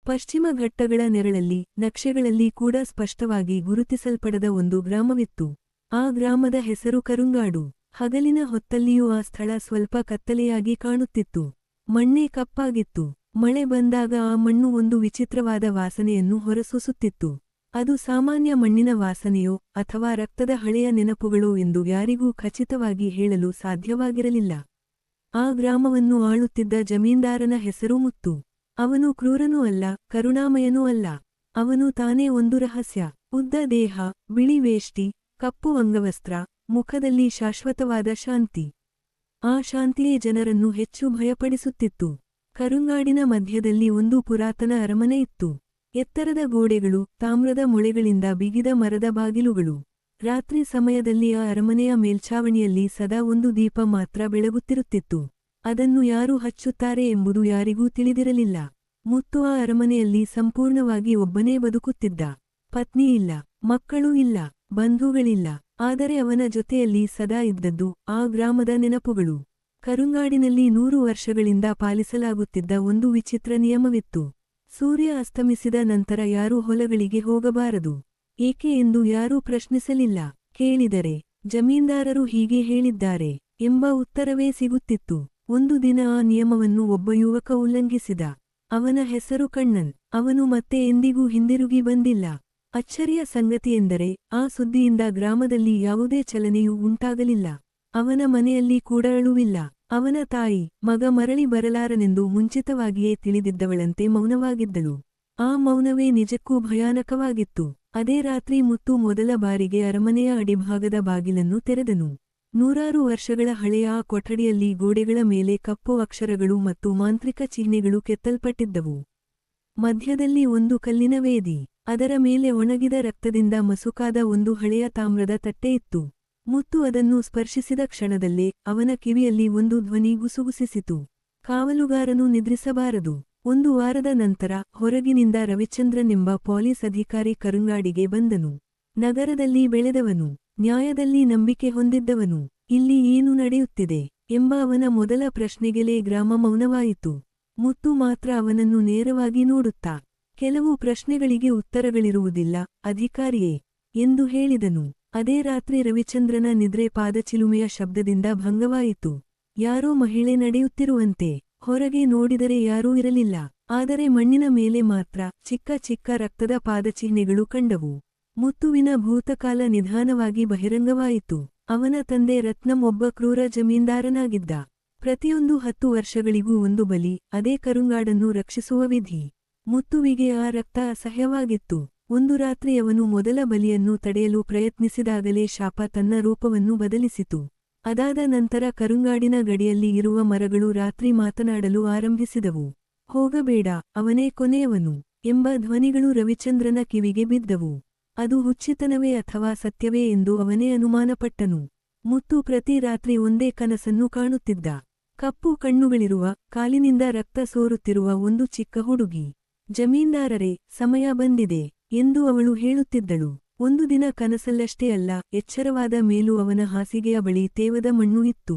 ಪಶ್ಚಿಮ ಘಟ್ಟಗಳ ನೆರಳಲ್ಲಿ ನಕ್ಷೆಗಳಲ್ಲಿ ಕೂಡ ಸ್ಪಷ್ಟವಾಗಿ ಗುರುತಿಸಲ್ಪಡದ ಒಂದು ಗ್ರಾಮವಿತ್ತು. ಆ ಗ್ರಾಮದ ಹೆಸರು ಕರುಂಗಾಡು. ಹಗಲಿನ ಹೊತ್ತಲ್ಲಿಯೂ ಆ ಸ್ಥಳ ಸ್ವಲ್ಪ ಕತ್ತಲೆಯಾಗಿ ಕಾಣುತ್ತಿತ್ತು. ಮಣ್ಣೇ ಕಪ್ಪಾಗಿತ್ತು. ಮಳೆ ಬಂದಾಗ ಆ ಮಣ್ಣು ಒಂದು ವಿಚಿತ್ರವಾದ ವಾಸನೆಯನ್ನು ಹೊರಸೂಸುತ್ತಿತ್ತು. ಅದು ಸಾಮಾನ್ಯ ಮಣ್ಣಿನ ವಾಸನೆಯೋ ಅಥವಾ ರಕ್ತದ ಹಳೆಯ ನೆನಪುಗಳೋ ಎಂದು ಯಾರಿಗೂ ಖಚಿತವಾಗಿ ಹೇಳಲು ಸಾಧ್ಯವಾಗಿರಲಿಲ್ಲ. ಆ ಗ್ರಾಮವನ್ನು ಆಳುತ್ತಿದ್ದ ಜಮೀನ್ದಾರನ ಹೆಸರು ಮುತ್ತು. ಅವನು ಕ್ರೂರನೂ ಅಲ್ಲ, ಕರುಣಾಮಯನೂ ಅಲ್ಲ. ಅವನು ತಾನೇ ಒಂದು ರಹಸ್ಯ. ಉದ್ದ ದೇಹ, ಬಿಳಿ ವೇಷ್ಟಿ, ಕಪ್ಪು ಅಂಗವಸ್ತ್ರ, ಮುಖದಲ್ಲಿ ಶಾಶ್ವತವಾದ ಶಾಂತಿ. ಆ ಶಾಂತಿಯೇ ಜನರನ್ನು ಹೆಚ್ಚು ಭಯಪಡಿಸುತ್ತಿತ್ತು. ಕರುಂಗಾಡಿನ ಮಧ್ಯದಲ್ಲಿ ಒಂದು ಪುರಾತನ ಅರಮನೆ ಇತ್ತು. ಎತ್ತರದ ಗೋಡೆಗಳು, ತಾಮ್ರದ ಮೊಳೆಗಳಿಂದ ಬಿಗಿದ ಮರದ ಬಾಗಿಲುಗಳು. ರಾತ್ರಿ ಸಮಯದಲ್ಲಿ ಆ ಅರಮನೆಯ ಮೇಲ್ಛಾವಣಿಯಲ್ಲಿ ಸದಾ ಒಂದು ದೀಪ ಮಾತ್ರ ಬೆಳಗುತ್ತಿರುತ್ತಿತ್ತು. ಅದನ್ನು ಯಾರು ಹಚ್ಚುತ್ತಾರೆ ಎಂಬುದು ಯಾರಿಗೂ ತಿಳಿದಿರಲಿಲ್ಲ. ಮುತ್ತು ಆ ಅರಮನೆಯಲ್ಲಿ ಸಂಪೂರ್ಣವಾಗಿ ಒಬ್ಬನೇ ಬದುಕುತ್ತಿದ್ದ. ಪತ್ನಿ ಇಲ್ಲ, ಮಕ್ಕಳೂ ಇಲ್ಲ, ಬಂಧುಗಳಿಲ್ಲ. ಆದರೆ ಅವನ ಜೊತೆಯಲ್ಲಿ ಸದಾ ಇದ್ದದ್ದು ಆ ಗ್ರಾಮದ ನೆನಪುಗಳು. ಕರುಂಗಾಡಿನಲ್ಲಿ 100 ವರ್ಷಗಳಿಂದ ಪಾಲಿಸಲಾಗುತ್ತಿದ್ದ ಒಂದು ವಿಚಿತ್ರ ನಿಯಮವಿತ್ತು. ಸೂರ್ಯ ಅಸ್ತಮಿಸಿದ ನಂತರ ಯಾರೂ ಹೊಲಗಳಿಗೆ ಹೋಗಬಾರದು. ಏಕೆ ಎಂದು ಯಾರೂ ಪ್ರಶ್ನಿಸಲಿಲ್ಲ. ಕೇಳಿದರೆ ಜಮೀನ್ದಾರರು ಹೀಗೆ ಹೇಳಿದ್ದಾರೆ ಎಂಬ ಉತ್ತರವೇ ಸಿಗುತ್ತಿತ್ತು. ಒಂದು ದಿನ ಆ ನಿಯಮವನ್ನು ಒಬ್ಬ ಯುವಕ ಉಲ್ಲಂಘಿಸಿದ. ಅವನ ಹೆಸರು ಕಣ್ಣನ್. ಅವನು ಮತ್ತೆ ಎಂದಿಗೂ ಹಿಂದಿರುಗಿ ಬಂದಿಲ್ಲ. ಅಚ್ಚರಿಯ ಸಂಗತಿಯೆಂದರೆ ಆ ಸುದ್ದಿಯಿಂದ ಗ್ರಾಮದಲ್ಲಿ ಯಾವುದೇ ಚಲನೆಯೂ ಉಂಟಾಗಲಿಲ್ಲ. ಅವನ ಮನೆಯಲ್ಲಿ ಕೂಡ ಅಳುವಿಲ್ಲ. ಅವನ ತಾಯಿ, ಮಗ ಮರಳಿ ಬರಲಾರನೆಂದು ಮುಂಚಿತವಾಗಿಯೇ ತಿಳಿದಿದ್ದವಳಂತೆ ಮೌನವಾಗಿದ್ದಳು. ಆ ಮೌನವೇ ನಿಜಕ್ಕೂ ಭಯಾನಕವಾಗಿತ್ತು. ಅದೇ ರಾತ್ರಿ ಮುತ್ತು ಮೊದಲ ಬಾರಿಗೆ ಅರಮನೆಯ ಅಡಿಭಾಗದ ಬಾಗಿಲನ್ನು ತೆರೆದನು. 100 ವರ್ಷಗಳ ಹಳೆಯ ಆ ಕೊಠಡಿಯಲ್ಲಿ ಗೋಡೆಗಳ ಮೇಲೆ ಕಪ್ಪು ಅಕ್ಷರಗಳು ಮತ್ತು ಮಾಂತ್ರಿಕ ಚಿಹ್ನೆಗಳು ಕೆತ್ತಲ್ಪಟ್ಟಿದ್ದವು. ಮಧ್ಯದಲ್ಲಿ ಒಂದು ಕಲ್ಲಿನ ವೇದಿ. ಅದರ ಮೇಲೆ ಒಣಗಿದ ರಕ್ತದಿಂದ ಮಸುಕಾದ ಒಂದು ಹಳೆಯ ತಾಮ್ರದ ತಟ್ಟೆ ಇತ್ತು. ಮುತ್ತು ಅದನ್ನು ಸ್ಪರ್ಶಿಸಿದ ಕ್ಷಣದಲ್ಲೇ ಅವನ ಕಿವಿಯಲ್ಲಿ ಒಂದು ಧ್ವನಿ ಗುಸುಗುಸಿಸಿತು. ಕಾವಲುಗಾರನು ನಿದ್ರಿಸಬಾರದು. 1 ವಾರದ ನಂತರ ಹೊರಗಿನಿಂದ ರವಿಚಂದ್ರನ್ ಎಂಬ ಪೊಲೀಸ್ ಅಧಿಕಾರಿ ಕರುಂಗಾಡಿಗೆ ಬಂದನು. ನಗರದಲ್ಲಿ ಬೆಳೆದವನು, ನ್ಯಾಯದಲ್ಲಿ ನಂಬಿಕೆ ಹೊಂದಿದ್ದವನು. ಇಲ್ಲಿ ಏನು ನಡೆಯುತ್ತಿದೆ ಎಂಬ ಅವನ ಮೊದಲ ಪ್ರಶ್ನೆಗೆಲೇ ಗ್ರಾಮ ಮೌನವಾಯಿತು. ಮುತ್ತು ಮಾತ್ರ ಅವನನ್ನು ನೇರವಾಗಿ ನೋಡುತ್ತಾ, ಕೆಲವು ಪ್ರಶ್ನೆಗಳಿಗೆ ಉತ್ತರಗಳಿರುವುದಿಲ್ಲ, ಅಧಿಕಾರಿಯೇ ಎಂದು ಹೇಳಿದನು. ಅದೇ ರಾತ್ರಿ ರವಿಚಂದ್ರನ ನಿದ್ರೆ ಪಾದಚಿಲುಮೆಯ ಶಬ್ದದಿಂದ ಭಂಗವಾಯಿತು. ಯಾರೋ ಮಹಿಳೆ ನಡೆಯುತ್ತಿರುವಂತೆ. ಹೊರಗೆ ನೋಡಿದರೆ ಯಾರೂ ಇರಲಿಲ್ಲ. ಆದರೆ ಮಣ್ಣಿನ ಮೇಲೆ ಮಾತ್ರ ಚಿಕ್ಕ ಚಿಕ್ಕ ರಕ್ತದ ಪಾದಚಿಹ್ನೆಗಳು ಕಂಡವು. ಮುತ್ತುವಿನ ಭೂತಕಾಲ ನಿಧಾನವಾಗಿ ಬಹಿರಂಗವಾಯಿತು. ಅವನ ತಂದೆ ರತ್ನಂ ಒಬ್ಬ ಕ್ರೂರ ಜಮೀನ್ದಾರನಾಗಿದ್ದ. ಪ್ರತಿಯೊಂದು 10 ವರ್ಷಗಳಿಗೂ ಒಂದು ಬಲಿ, ಅದೇ ಕರುಂಗಾಡನ್ನು ರಕ್ಷಿಸುವ ವಿಧಿ. ಮುತ್ತುವಿಗೆ ಆ ರಕ್ತ ಅಸಹ್ಯವಾಗಿತ್ತು. ಒಂದು ರಾತ್ರಿ ಅವನು ಮೊದಲ ಬಲಿಯನ್ನು ತಡೆಯಲು ಪ್ರಯತ್ನಿಸಿದಾಗಲೇ ಶಾಪ ತನ್ನ ರೂಪವನ್ನು ಬದಲಿಸಿತು. ಅದಾದ ನಂತರ ಕರುಂಗಾಡಿನ ಗಡಿಯಲ್ಲಿ ಇರುವ ಮರಗಳು ರಾತ್ರಿ ಮಾತನಾಡಲು ಆರಂಭಿಸಿದವು. ಹೋಗಬೇಡ, ಅವನೇ ಕೊನೆಯವನು ಎಂಬ ಧ್ವನಿಗಳು ರವಿಚಂದ್ರನ ಕಿವಿಗೆ ಬಿದ್ದವು. ಅದು ಹುಚ್ಚಿತನವೇ ಅಥವಾ ಸತ್ಯವೇ ಎಂದು ಅವನೇ ಅನುಮಾನಪಟ್ಟನು. ಮುತ್ತು ಪ್ರತಿ ರಾತ್ರಿ ಒಂದೇ ಕನಸನ್ನು ಕಾಣುತ್ತಿದ್ದ. ಕಪ್ಪು ಕಣ್ಣುಗಳಿರುವ, ಕಾಲಿನಿಂದ ರಕ್ತ ಸೋರುತ್ತಿರುವ ಒಂದು ಚಿಕ್ಕ ಹುಡುಗಿ. ಜಮೀನ್ದಾರರೇ, ಸಮಯ ಬಂದಿದೆ ಎಂದು ಅವಳು ಹೇಳುತ್ತಿದ್ದಳು. ಒಂದು ದಿನ ಕನಸಲ್ಲಷ್ಟೇ ಅಲ್ಲ, ಎಚ್ಚರವಾದ ಮೇಲೂ ಅವನ ಹಾಸಿಗೆಯ ಬಳಿ ತೇವದ ಮಣ್ಣು ಇತ್ತು.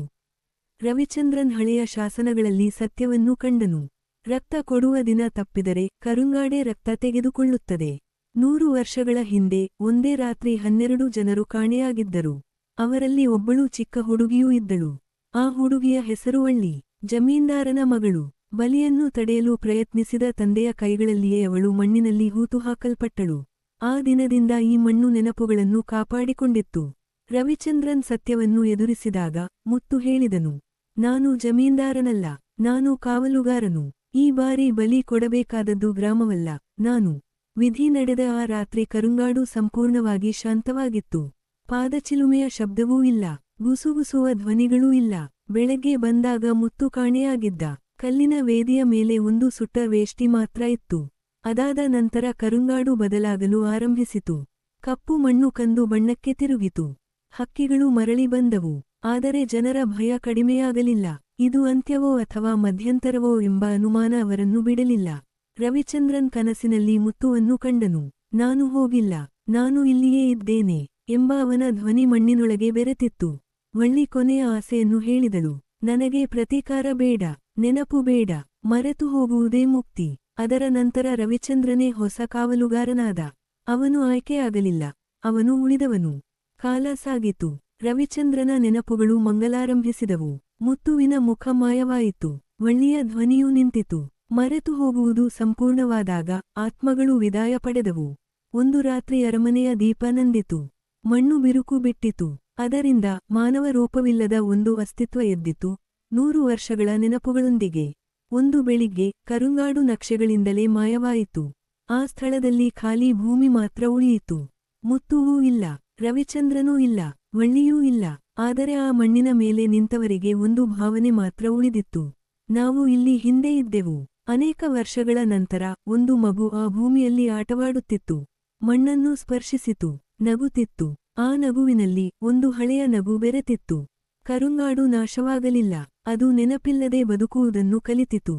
ರವಿಚಂದ್ರನ್ ಹಳೆಯ ಶಾಸನಗಳಲ್ಲಿ ಸತ್ಯವನ್ನು ಕಂಡನು. ರಕ್ತ ಕೊಡುವ ದಿನ ತಪ್ಪಿದರೆ ಕರುಂಗಾಡೇ ರಕ್ತ ತೆಗೆದುಕೊಳ್ಳುತ್ತದೆ. 100 ವರ್ಷಗಳ ಹಿಂದೆ ಒಂದೇ ರಾತ್ರಿ 12 ಜನರು ಕಾಣೆಯಾಗಿದ್ದರು. ಅವರಲ್ಲಿ ಒಬ್ಬಳು ಚಿಕ್ಕ ಹುಡುಗಿಯೂ ಇದ್ದಳು. ಆ ಹುಡುಗಿಯ ಹೆಸರು ವಳ್ಳಿ. ಜಮೀನ್ದಾರನ ಮಗಳು. ಬಲಿಯನ್ನು ತಡೆಯಲು ಪ್ರಯತ್ನಿಸಿದ ತಂದೆಯ ಕೈಗಳಲ್ಲಿಯೇ ಅವಳು ಮಣ್ಣಿನಲ್ಲಿ ಹೂತುಹಾಕಲ್ಪಟ್ಟಳು. ಆ ದಿನದಿಂದ ಈ ಮಣ್ಣು ನೆನಪುಗಳನ್ನು ಕಾಪಾಡಿಕೊಂಡಿತ್ತು. ರವಿಚಂದ್ರನ್ ಸತ್ಯವನ್ನು ಎದುರಿಸಿದಾಗ ಮುತ್ತು ಹೇಳಿದನು, ನಾನು ಜಮೀನ್ದಾರನಲ್ಲ, ನಾನು ಕಾವಲುಗಾರನು. ಈ ಬಾರಿ ಬಲಿ ಕೊಡಬೇಕಾದದ್ದು ಗ್ರಾಮವಲ್ಲ, ನಾನು. ವಿಧಿ ನಡೆದ ಆ ರಾತ್ರಿ ಕರುಂಗಾಡು ಸಂಪೂರ್ಣವಾಗಿ ಶಾಂತವಾಗಿತ್ತು. ಪಾದಚಿಲುಮೆಯ ಶಬ್ದವೂ ಇಲ್ಲ, ಗುಸುಗುಸುವ ಧ್ವನಿಗಳೂ ಇಲ್ಲ. ಬೆಳಗ್ಗೆ ಬಂದಾಗ ಮುತ್ತು ಕಾಣೆಯಾಗಿದ್ದ. ಕಲ್ಲಿನ ವೇದಿಯ ಮೇಲೆ ಒಂದು ಸುಟ್ಟ ವೇಷ್ಟಿ ಮಾತ್ರ ಇತ್ತು. ಅದಾದ ನಂತರ ಕರುಂಗಾಡು ಬದಲಾಗಲು ಆರಂಭಿಸಿತು. ಕಪ್ಪು ಮಣ್ಣು ಕಂದು ಬಣ್ಣಕ್ಕೆ ತಿರುಗಿತು. ಹಕ್ಕಿಗಳು ಮರಳಿ ಬಂದವು. ಆದರೆ ಜನರ ಭಯ ಕಡಿಮೆಯಾಗಲಿಲ್ಲ. ಇದು ಅಂತ್ಯವೋ ಅಥವಾ ಮಧ್ಯಂತರವೋ ಎಂಬ ಅನುಮಾನ ಅವರನ್ನು ಬಿಡಲಿಲ್ಲ. ರವಿಚಂದ್ರನ್ ಕನಸಿನಲ್ಲಿ ಮುತ್ತುವನ್ನು ಕಂಡನು. ನಾನು ಹೋಗಿಲ್ಲ, ನಾನು ಇಲ್ಲಿಯೇ ಇದ್ದೇನೆ ಎಂಬ ಅವನ ಧ್ವನಿ ಮಣ್ಣಿನೊಳಗೆ ಬೆರೆತಿತ್ತು. ವಳ್ಳಿ ಕೊನೆಯ ಆಸೆಯನ್ನು ಹೇಳಿದಳು, ನನಗೆ ಪ್ರತೀಕಾರ ಬೇಡ, ನೆನಪು ಬೇಡ, ಮರೆತು ಹೋಗುವುದೇ ಮುಕ್ತಿ. ಅದರ ನಂತರ ರವಿಚಂದ್ರನೇ ಹೊಸ ಕಾವಲುಗಾರನಾದ. ಅವನು ಆಯ್ಕೆಯಾಗಲಿಲ್ಲ. ಅವನು ಉಳಿದವನು. ಕಾಲ ಸಾಗಿತು. ರವಿಚಂದ್ರನ ನೆನಪುಗಳು ಮಂಗಲಾರಂಭಿಸಿದವು. ಮುತ್ತುವಿನ ಮುಖ ಮಾಯವಾಯಿತು. ವಳ್ಳಿಯ ಧ್ವನಿಯೂ ನಿಂತಿತು. ಮರೆತು ಹೋಗುವುದು ಸಂಪೂರ್ಣವಾದಾಗ ಆತ್ಮಗಳು ವಿದಾಯ ಪಡೆದವು. ಒಂದು ರಾತ್ರಿ ಅರಮನೆಯ ದೀಪ ನಂದಿತು. ಮಣ್ಣು ಬಿರುಕು ಬಿಟ್ಟಿತು. ಅದರಿಂದ ಮಾನವ ರೂಪವಿಲ್ಲದ ಒಂದು ಅಸ್ತಿತ್ವ ಎದ್ದಿತು, 100 ವರ್ಷಗಳ ನೆನಪುಗಳೊಂದಿಗೆ. ಒಂದು ಬೆಳಿಗ್ಗೆ ಕರುಂಗಾಡು ನಕ್ಷೆಗಳಿಂದಲೇ ಮಾಯವಾಯಿತು. ಆ ಸ್ಥಳದಲ್ಲಿ ಖಾಲಿ ಭೂಮಿ ಮಾತ್ರ ಉಳಿಯಿತು. ಮುತ್ತುವೂ ಇಲ್ಲ, ರವಿಚಂದ್ರನೂ ಇಲ್ಲ, ವಳ್ಳಿಯೂ ಇಲ್ಲ. ಆದರೆ ಆ ಮಣ್ಣಿನ ಮೇಲೆ ನಿಂತವರಿಗೆ ಒಂದು ಭಾವನೆ ಮಾತ್ರ ಉಳಿದಿತ್ತು. ನಾವು ಇಲ್ಲಿ ಹಿಂದೆ ಇದ್ದೆವು. ಅನೇಕ ವರ್ಷಗಳ ನಂತರ ಒಂದು ಮಗು ಆ ಭೂಮಿಯಲ್ಲಿ ಆಟವಾಡುತ್ತಿತ್ತು. ಮಣ್ಣನ್ನು ಸ್ಪರ್ಶಿಸಿತು, ನಗುತ್ತಿತ್ತು. ಆ ನಗುವಿನಲ್ಲಿ ಒಂದು ಹಳೆಯ ನಗು ಬೆರೆತಿತ್ತು. ಕರುಂಗಾಡು ನಾಶವಾಗಲಿಲ್ಲ, ಅದು ನೆನಪಿಲ್ಲದೆ ಬದುಕುವುದನ್ನು ಕಲಿತಿತು.